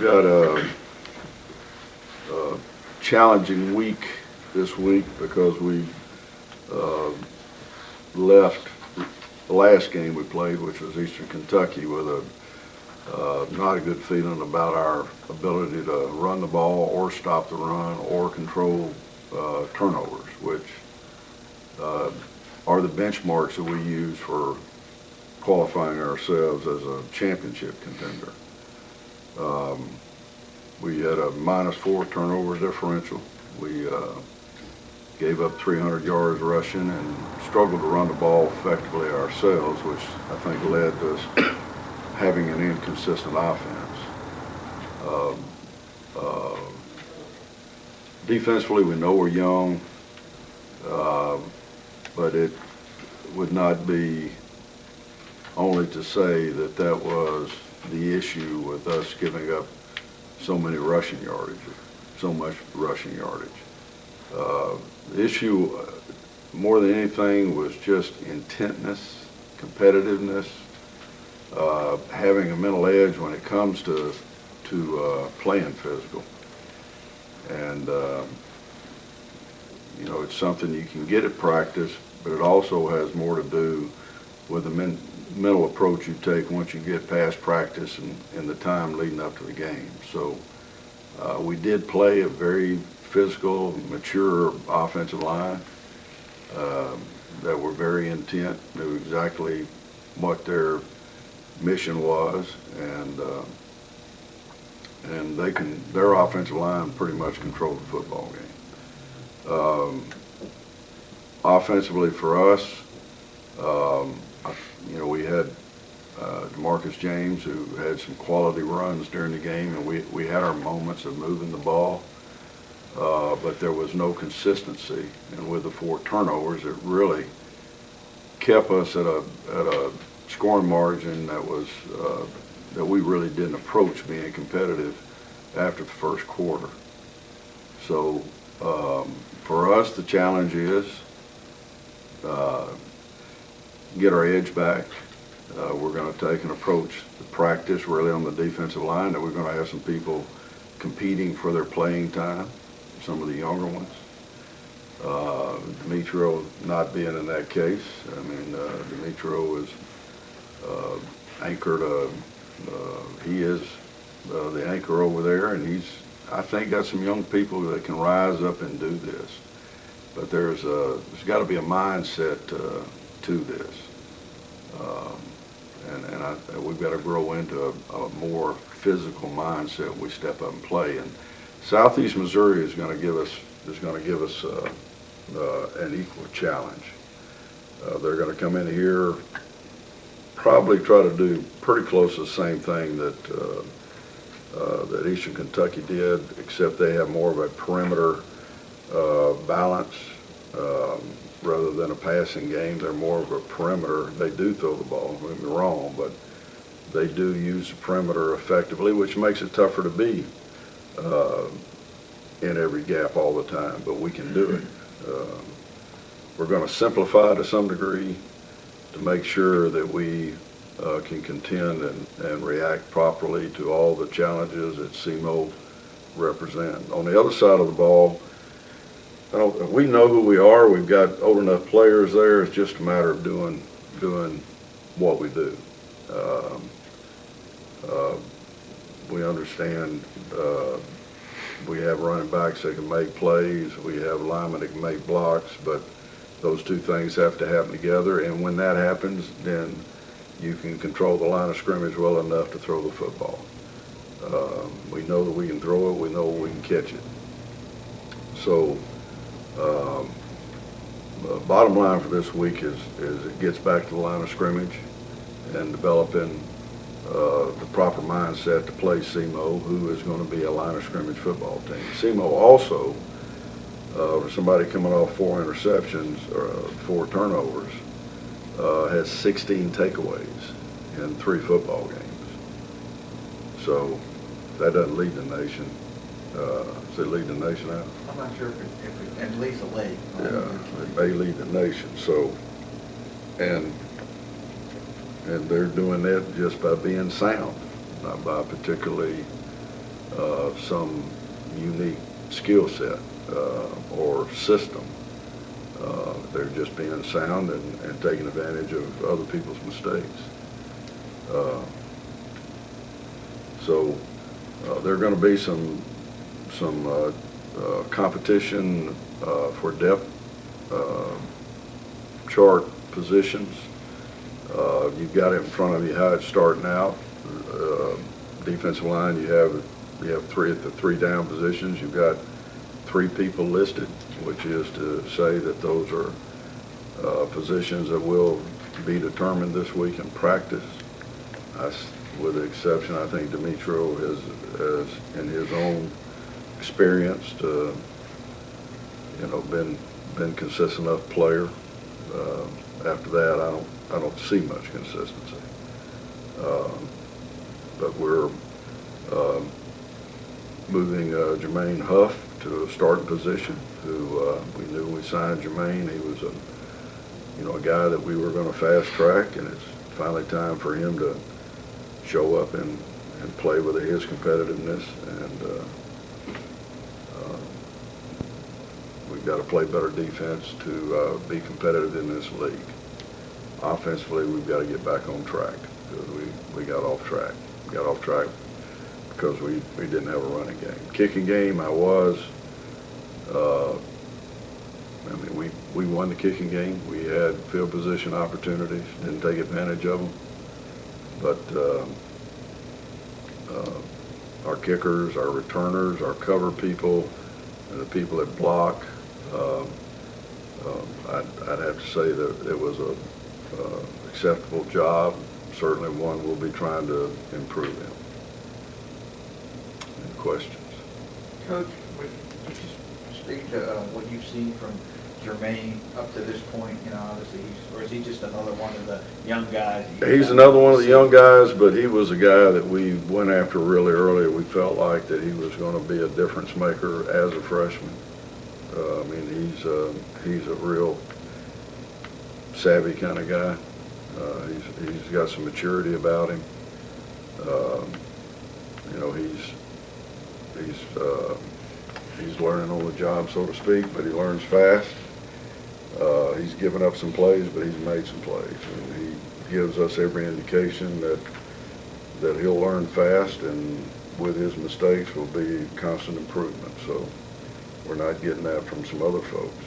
got a challenging week this week because we left the last game we played, which was Eastern Kentucky, with not a good feeling about our ability to run the ball or stop the run or control turnovers, which are the benchmarks that we use for qualifying ourselves as a championship contender. We had a -4 turnover differential. We gave up 300 yards rushing and struggled to run the ball effectively ourselves, which I think led to us having an inconsistent offense. Defensively, we know we're young, but it would not be only to say that that was the issue with us giving up so much rushing yardage. The issue, more than anything, was just intentness, competitiveness, having a mental edge when it comes to playing physical. And you know, it's something you can get at practice, but it also has more to do with the mental approach you take once you get past practice and the time leading up to the game. So we did play a very physical, mature offensive line that were very intent, knew exactly what their mission was, and their offensive line pretty much controlled the football game. Offensively for us, you know, we had DeMarcus James, who had some quality runs during the game, and we had our moments of moving the ball, but there was no consistency. And with the 4 turnovers, it really kept us at a scoring margin that was that we really didn't approach being competitive after the first quarter. So for us, the challenge is get our edge back. We're going to take an approach to practice really on the defensive line that we're going to have some people competing for their playing time, some of the younger ones. DiMetrio not being in that case. I mean, DiMetrio is anchored. He is the anchor over there, and he's, I think, got some young people that can rise up and do this. But there's got to be a mindset to this. And we've got to grow into a more physical mindset when we step up and play. And Southeast Missouri is going to give us an equal challenge. They're going to come in here, probably try to do pretty close to the same thing that that Eastern Kentucky did, except they have more of a perimeter balance. Rather than a passing game, they're more of a perimeter. They do throw the ball, don't get me wrong, but they do use the perimeter effectively, which makes it tougher to be in every gap all the time, but we can do it. We're going to simplify to some degree to make sure that we can contend and react properly to all the challenges that SEMO represent. On the other side of the ball, we know who we are. We've got old enough players there. It's just a matter of doing what we do. We understand we have running backs that can make plays. We have linemen that can make blocks, but those two things have to happen together. And when that happens, then you can control the line of scrimmage well enough to throw the football. We know that we can throw it. We know we can catch it. So the bottom line for this week is it gets back to the line of scrimmage and developing the proper mindset to play SEMO, who is going to be a line of scrimmage football team. SEMO also, for somebody coming off 4 interceptions or 4 turnovers, has 16 takeaways in 3 football games. So that doesn't lead the nation. Does it lead the nation out? I'm not sure if it leads the league. Yeah, it may lead the nation. So, and they're doing that just by being sound, not by particularly some unique skill set or system. They're just being sound and taking advantage of other people's mistakes. So there are going to be some competition for depth chart positions. You've got it in front of you how it's starting out. Defensive line, you have three at the 3 down positions. You've got 3 people listed, which is to say that those are positions that will be determined this week in practice. With the exception, I think DiMetrio has in his own experience, been consistent enough player. After that, I don't see much consistency. But we're moving Jermaine Huff to a starting position. Who we knew we signed Jermaine. He was a guy that we were going to fast track, and it's finally time for him to show up and play with his competitiveness. And we've got to play better defense to be competitive in this league. Offensively, we've got to get back on track because we got off track. We got off track because we didn't have a running game. Kicking game, we won the kicking game. We had field position opportunities, didn't take advantage of them. But our kickers, our returners, our cover people, and the people that block, I'd have to say that it was a acceptable job. Certainly one we'll be trying to improve in. Any questions? Coach, would you just speak to what you've seen from Jermaine up to this point? Obviously, or is he just another one of the young guys? He's another one of the young guys, but he was a guy that we went after really early. We felt like that he was going to be a difference maker as a freshman. He's a real savvy kind of guy. He's got some maturity about him. He's learning on the job, so to speak, but he learns fast. He's given up some plays, but he's made some plays, and he gives us every indication that he'll learn fast, and with his mistakes will be constant improvement. So we're not getting that from some other folks.